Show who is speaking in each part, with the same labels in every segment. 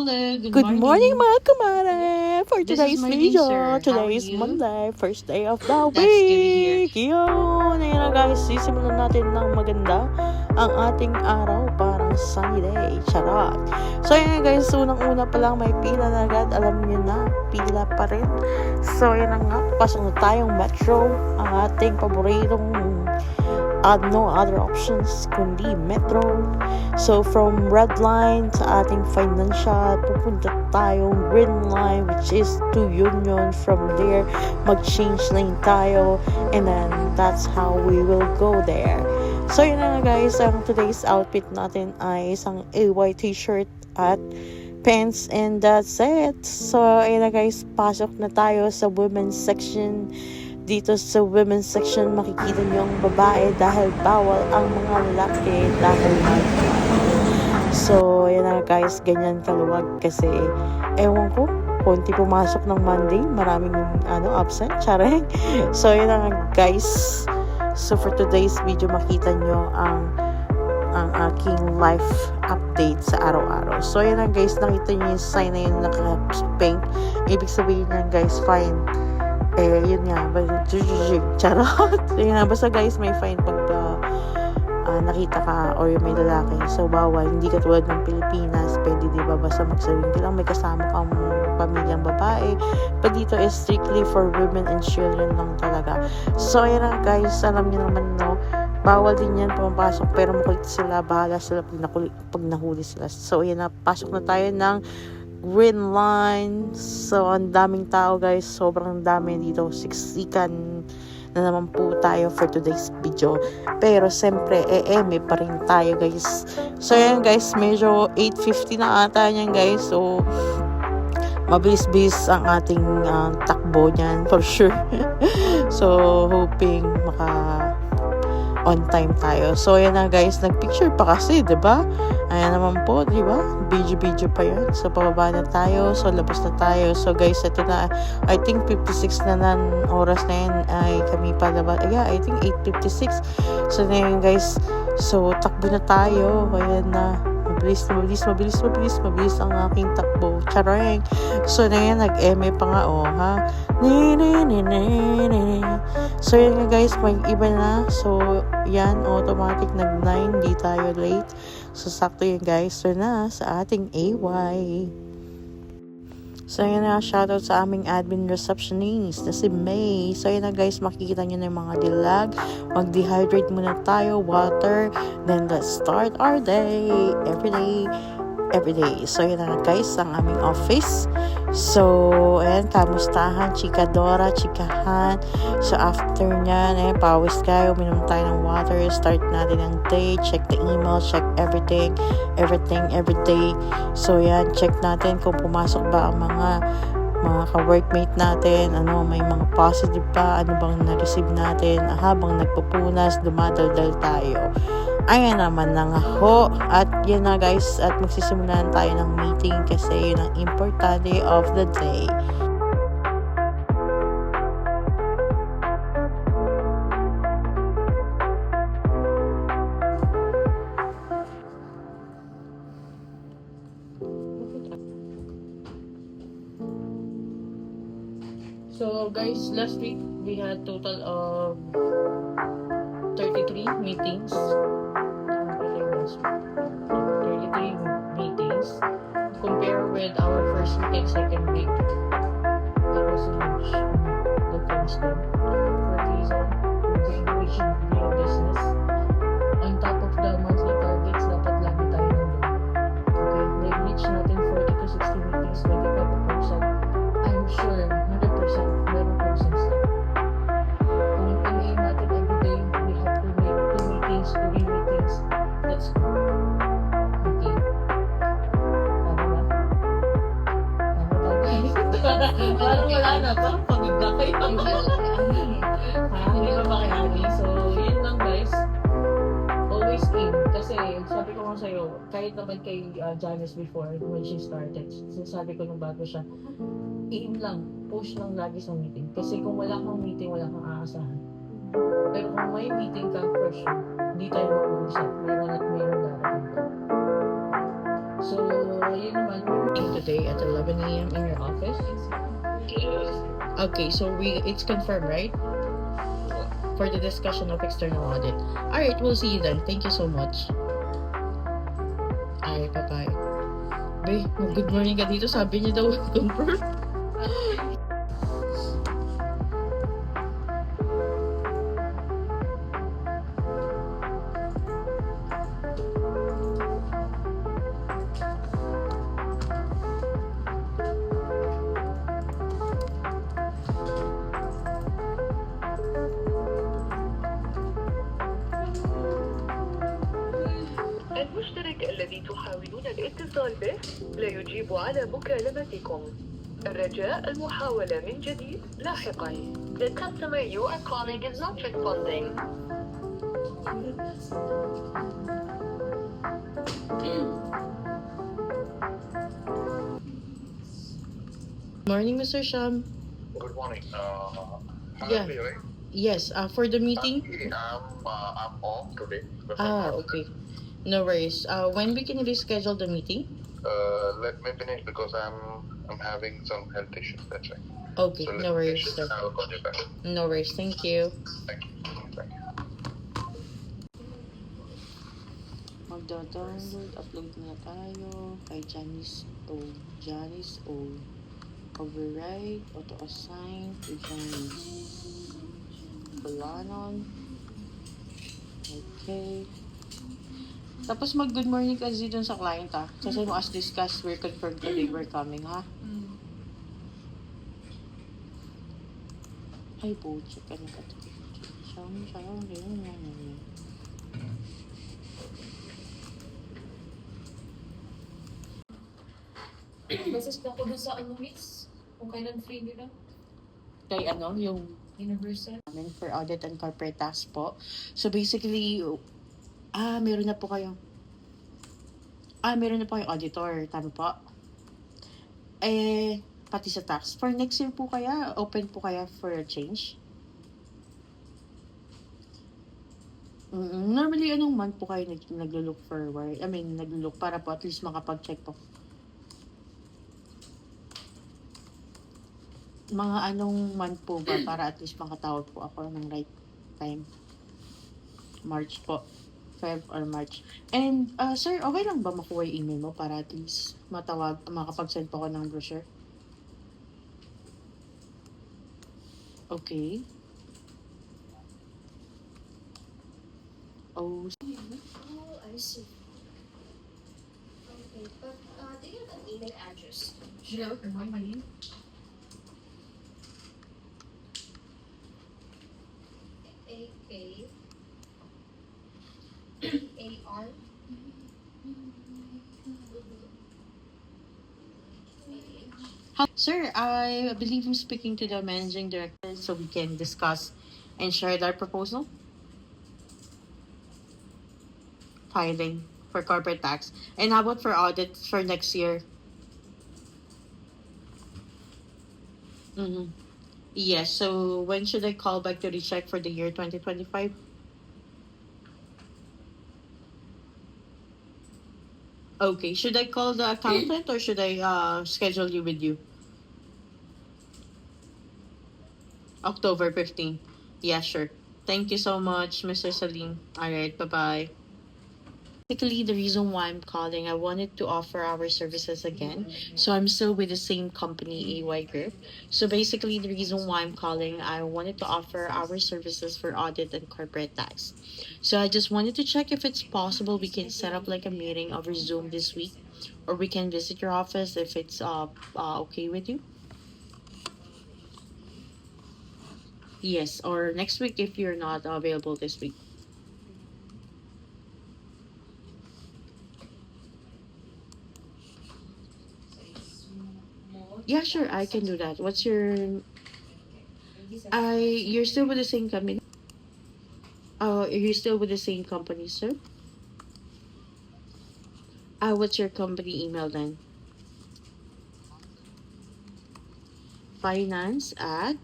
Speaker 1: Good morning mga kumare! For today's video, today is Monday, first day of the week! Yun! Ayan na guys, sisimulan natin ng maganda ang ating araw, parang sunny day. Charot! So ayan guys, unang-una pa lang may pila na agad. Alam niyo na, pila pa rin. So ayan na nga, pasok na tayong metro, ang ating paboritong no other options kundi metro. So from red line sa ating financial, pupunta tayong green line which is to Union. From there, mag-change lane tayo and then that's how we will go there. So yun na nga guys, ang today's outfit natin ay isang AY t-shirt at pants and that's it. So ayun na guys, pasok na tayo sa women's section. Dito sa women's section, makikita niyo ang babae dahil bawal ang mga lalaki dahil so, yan na guys, ganyan kaluwag kasi ewan ko, konti pumasok ng Monday, maraming absent, chareng. So, yan na guys. So, for today's video, makita nyo ang aking life update sa araw-araw. So, yan na guys, nakita nyo yung sign na yun naka-pink. Ibig sabihin yan guys, fine. Yun nga, charot. Yun nga, basta guys, may fine pag nakita ka or may lalaki. So, bawal. Hindi katulad ng Pilipinas. Pwede, diba, basta magsawing ka lang. May kasama kang pamilyang babae. But dito is strictly for women and children lang talaga. So, ayan na guys, alam niyo naman, no, bawal din yan pumapasok. Pero makulit sila, bahala sila pag nahuli sila. So, ayan na, pasok na tayo ng green line. So, ang daming tao guys. Sobrang dami dito. Siksikan na naman po tayo for today's video. Pero, siyempre, may pa rin tayo guys. So, yan guys. Medyo 8:50 na ata yan guys. So, mabilis-bilis ang ating takbo niyan for sure. So, hoping on time tayo. So, ayan na guys, nagpicture pa kasi, diba? Ayan naman po, diba? Video pa yan. So, pababa na tayo. So, labas na tayo. So, guys, ito na, I think 56 na oras na yan ay kami palabas. Yeah, I think 8:56. So, na yun guys. So, takbo na tayo. Ayan na. Mabilis ang aking takbo. Chareng. So, na yan, nag-eme pa nga, ha? So, yan nga guys, may iba na. So, yan, automatic nag-9, di tayo late. So, sakto yan guys. So, na sa ating AY. So, yan na, shoutout sa aming admin receptionist na si May. So, yan na guys, makikita nyo na yung mga dilag. Mag-dehydrate muna tayo, water. Then, let's start our day. Every day. So, yan na guys, ang aming office. So, ayan, kamustahan, chikadora, chikahan. So, after nyan, pawis kayo, uminom tayo ng water, start natin ang day, check the email, check everything, every day. So, yan, check natin kung pumasok ba ang mga ka-workmate natin, may mga positive pa, ano bang na-receive natin, habang nagpupunas, dumadaldal tayo. Ayan naman na nga ho. At yun na guys, at magsisimulan tayo ng meeting kasi yun ang importante of the day.
Speaker 2: So guys, last week we had total of 33 meetings. 33 meetings. Compare with our first week and second week. That was a huge difference there. For reason, we're doing business. On top of the monthly targets, dapat lagi tayo nandun. Okay, nag-reach natin 40 to 60 meetings, 25%. I'm sure 100% meron process. Kung in-aim natin everyday, we have to make 2 meetings, 3 meetings. Let's go. Okay. Tama ba? Guys? Parang wala na. Parang pagod na kayo. Hindi ba makihali? So, yun lang guys. Always aim. Kasi, sabi ko nga sa'yo, kahit naman kay Janice before, when she started, sabi ko nung bago siya, aim lang, push lang lagi sa meeting. Kasi kung wala kang meeting, wala kang aasahan. Pero kung may meeting ka, for sure, hindi tayo mag-uusap. Mayroon at mayroon darating. So, yun naman, yung today at 11 a.m. in your office? Okay, so it's confirmed, right? For the discussion of external audit. Alright, we'll see you then. Thank you so much. Alright, bye-bye. Be, good morning ka dito. Sabi niya daw, confirm.
Speaker 3: المشترك الذي تحاولون الاتصال به لا يجيب على مكالمتكم. الرجاء المحاولة من جديد لاحقا. The customer you are calling is not responding.
Speaker 2: Morning, Mr. Sham.
Speaker 4: Good morning.
Speaker 2: Yeah.
Speaker 4: Harley, right?
Speaker 2: Yes, for the meeting.
Speaker 4: Actually, I'm off today. because
Speaker 2: Ah,
Speaker 4: I'm out.
Speaker 2: okay. No worries. When we can reschedule the meeting?
Speaker 4: Let me finish because I'm having some health issues. That's right.
Speaker 2: Okay,
Speaker 4: So let
Speaker 2: no
Speaker 4: me
Speaker 2: worries,
Speaker 4: finish
Speaker 2: sir.
Speaker 4: and I will call you back.
Speaker 2: No worries. Thank you.
Speaker 4: Thank you. Thank you.
Speaker 1: Magda-download, upload na tayo kay Janice O. Janice O. Override, auto-assign to Janice. Bulanon. Okay. Tapos mag-good morning ka dun sa client, ha? Kasi mo as discussed, we're confirmed today we're coming, ha? Ay, po, check ka na ka.
Speaker 5: Message na ko dun sa miss. Kung kailan free nila.
Speaker 1: Kay ano, yung
Speaker 5: Universal.
Speaker 1: namin for audit and corporate tax po. So basically, meron na po kayong auditor, tama po? Pati sa tax. For next year po kaya, open po kaya for a change? Normally, anong month po kayo naglo-look forward? I mean, naglo-look para po at least makapag-check po. Mga anong month po ba para at least makatawag po ako ng right time? March po. Feb or March. And, sir, okay lang ba makuha yung email mo para at least makapag-send po ako ng brochure? Okay. Oh,
Speaker 5: Oh, I see. Okay, but do you have an email address?
Speaker 2: Sure, remind my name.
Speaker 5: A-K A-R
Speaker 1: Sir, I believe I'm speaking to the managing director so we can discuss and share that proposal. Filing for corporate tax. And how about for audit for next year? Mm-hmm. Yes, so when should I call back to recheck for the year 2025? Okay, should I call the accountant or should I schedule you with you? October 15. Yeah, sure. Thank you so much, Mr. Salim. All right, bye-bye. Basically, the reason why I'm calling, I wanted to offer our services again. So I'm still with the same company, AY Group. So basically, the reason why I'm calling, I wanted to offer our services for audit and corporate tax. So I just wanted to check if it's possible we can set up like a meeting over Zoom this week, or we can visit your office if it's okay with you. Yes, or next week if you're not available this week. Yeah, sure, I can do that. What's your you're still with the same company? You're still with the same company, sir? What's your company email then? Finance at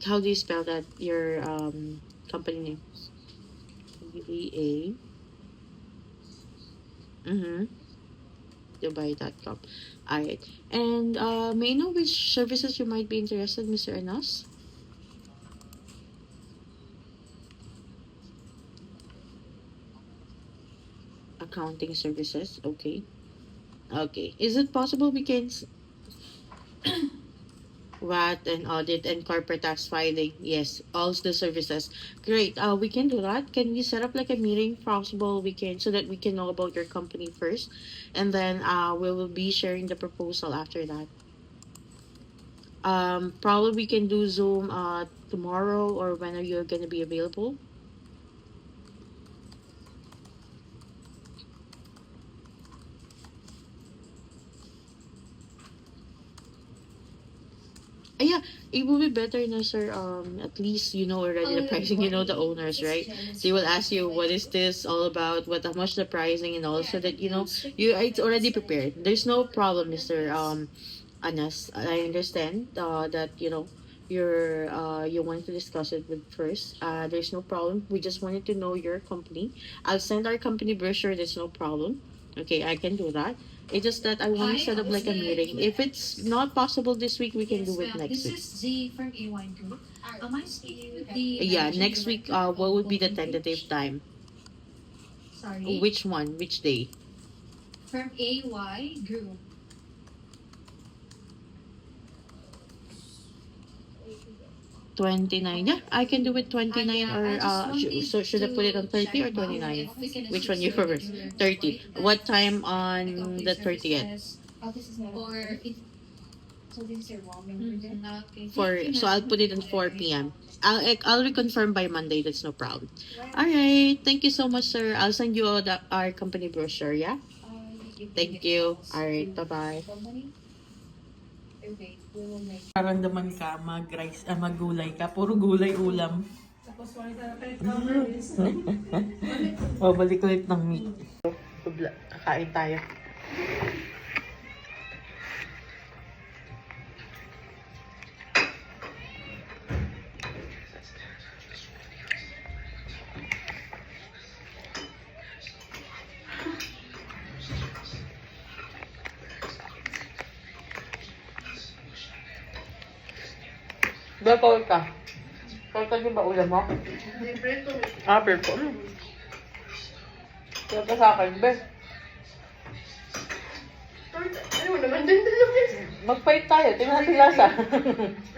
Speaker 1: How do you spell that? Your company name? DBA. Dubai.com. Alright. And may I know which services you might be interested, Mr. Anas? Accounting services. Okay. Okay. Is it possible we can VAT and audit and corporate tax filing? Yes, all the services. Great. We can do that. Can we set up like a meeting possible we can so that we can know about your company first, and then we will be sharing the proposal after that. Probably we can do Zoom tomorrow, or when are you gonna be available? Yeah, it will be better na, sir. At least you know already the pricing, you know the owners, right? They will ask you what is this all about, what how much the pricing and all, so that you know it's already prepared. There's no problem, Mr. Anas. I understand that you wanted to discuss it with first. There's no problem. We just wanted to know your company. I'll send our company brochure. There's no problem. Okay, I can do that. It's just that I want to set up like a meeting. If it's not possible this week, we can do it next week.
Speaker 5: This is Z from A1 Group. Am I speaking with the...
Speaker 1: Yeah, next week, what would be the tentative time?
Speaker 5: Sorry.
Speaker 1: Which one? Which day?
Speaker 5: From AY Group.
Speaker 1: $29. Yeah, I can do it 29 or so should I put it on 30 or 29? Which one you prefer? 30. What time on the 30th?
Speaker 5: Or it... So this is your warming.
Speaker 1: So I'll put it on 4 p.m. I'll reconfirm by Monday. That's no problem. All right. Thank you so much, sir. I'll send you our company brochure. Yeah. Thank you. All right. Bye bye.
Speaker 5: Okay, we will make...
Speaker 1: Karamdaman ka, mag-rice, mag-gulay ka. Puro gulay ulam. Babalik ulit ng meat. Kakain tayo. Ba, call ka. Call ka din ba ulam mo?
Speaker 3: Preto.
Speaker 1: Preto. Kaya ka sa akin, be.
Speaker 3: Ano naman din talaga?
Speaker 1: Mag-fight tayo. Tingnan natin lasa.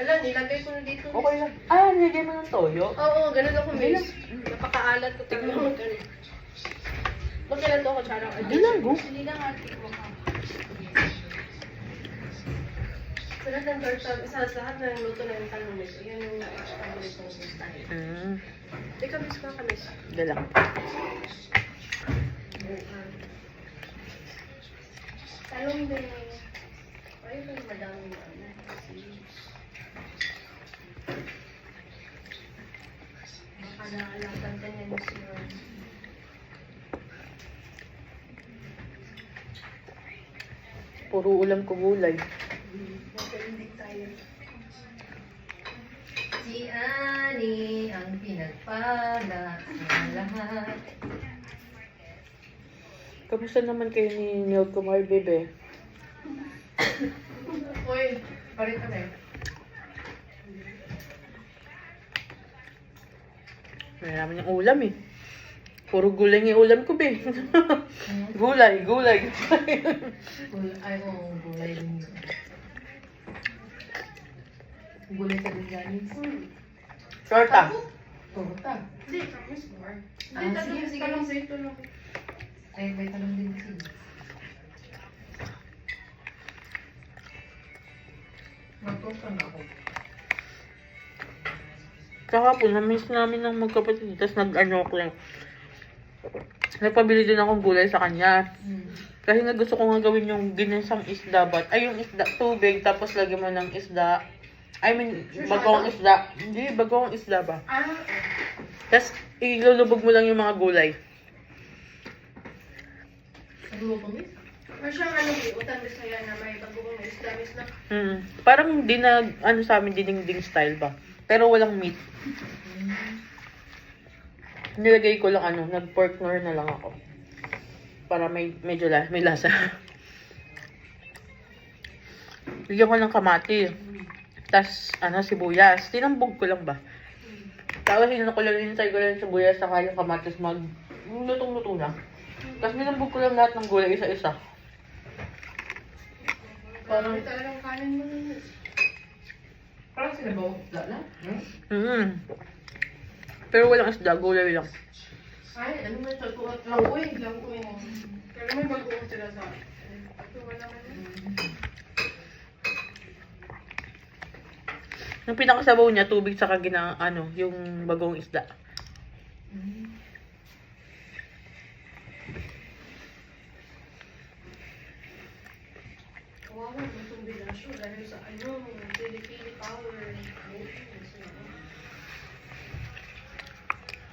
Speaker 3: Wala, nilagay ko na dito.
Speaker 1: Okay lang. Nilagay mo ng toyo?
Speaker 3: Oo, ganun ako, miss. Napakaalat ko talaga. Magkailan to ako, Charang?
Speaker 1: Hindi lang, go.
Speaker 3: Hindi lang ate ko. Sa lahat ng torta, sa lahat ng luto na yung talong miss, yan yung na-establish ng style. Teka, miss ka miss.
Speaker 1: Hindi lang.
Speaker 3: Talong din. Ay, ito yung madami na ano. Baka nakalatan ka niya miss yun.
Speaker 1: Puro ulam ko gulay.
Speaker 3: Si Ani ang pinagpala ng lahat.
Speaker 1: Kamusta naman kayo ni Neil Kumar, bebe?
Speaker 3: Uy, parit ka rin.
Speaker 1: May naman yung ulam eh. Puro gulay yung ulam ko, be. Gulay.
Speaker 3: Ay, oo, gulay din yun. Gulay ka din galing.
Speaker 1: Torta.
Speaker 3: Torta. Hindi, kamis more. Sige, talong sa ito lang. Ay, may talong din siya. Magtorta na ako.
Speaker 1: Kahapon, na-miss namin ng magkapatid. Tapos nag-ano ko lang. Nagpabili din akong gulay sa kanya. Kasi nga gusto ko nga gawin yung ginisang isda. Yung isda, tubig, tapos lagyan mo ng isda. Bagong isda. Hindi, bagong isda ba? Tapos, ilulubog mo lang yung mga gulay.
Speaker 3: Nagulog kami? Or siyang utang Bisaya na may bagong isda, miss na.
Speaker 1: Parang di na, sa amin, dinding style ba? Pero walang meat. Nilagay ko lang nag-pork nor na lang ako. Para medyo may lasa. Bigyan ko ng kamati. Tapos, sibuyas. Tinambog ko lang ba? Tapos, hinintay ko lang yung sibuyas saka yung kamatis lutong-luto na. Tapos, tinambog ko lang lahat ng gulay isa-isa.
Speaker 2: Parang talagang kanin mo nun. Parang sinabaw na?
Speaker 1: Pero walang isda, gulay lang.
Speaker 2: Ay, ano may taguat? Langoy. Pero may bagoong sila sa... Ito wala man yun.
Speaker 1: Yung pinakasabaw niya, tubig saka yung bagong isda.
Speaker 2: Kawawa, may kombinasyon dahil sa Philippine power.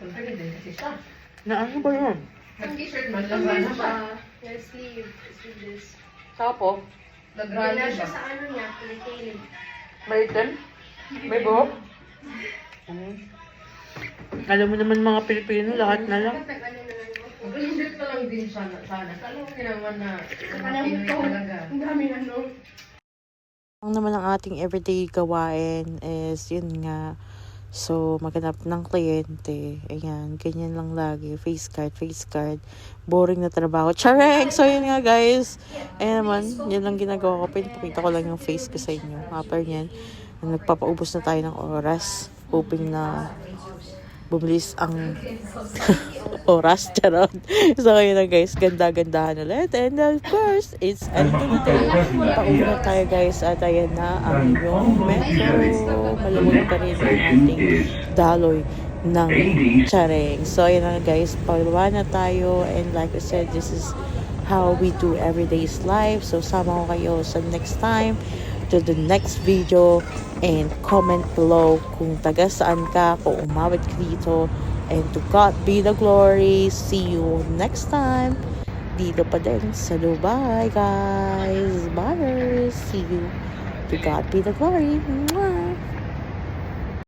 Speaker 2: Pagkali din kasi siya.
Speaker 1: Na ano ba yun?
Speaker 2: Ang t-shirt man lang ba na siya? Your sleeve. Sleeveless.
Speaker 1: Saka po,
Speaker 2: Nagrally siya sa niya, pinitailing.
Speaker 1: may item? May buhok? Alam mo naman mga Pilipino, lahat na lang.
Speaker 2: Mag-t-shirt na lang din sana. Alam mo ginawa na Pinoy talaga. Ang dami
Speaker 1: Ang naman ang ating everyday gawain is yun nga. So, maghanap ng kliyente. Ayan, ganyan lang lagi. Face card. Boring na trabaho. Chareng! So, yun nga guys. Ayan naman, yun lang ginagawa ko. Pinapakita ko lang yung face ko sa inyo. After yan, nagpapaubos na tayo ng oras. Hoping na bumilis ang oras. Charot. So, yun na guys. Ganda-gandahan ulit. And of course, it's end of the day. Pauna tayo guys. At ayan na ang inyong metro. Malamig pa rin ang ating daloy ng Chareng. So, ayan na guys. Pababa na tayo. And like I said, this is how we do everyday's life. So, sama ko kayo sa next time to the next video. And comment below kung taga saan ka, kung umawit ka dito. And to God be the glory. See you next time. Dito pa din sa Dubai, guys. Bye. See you. To God be the glory. Mwah.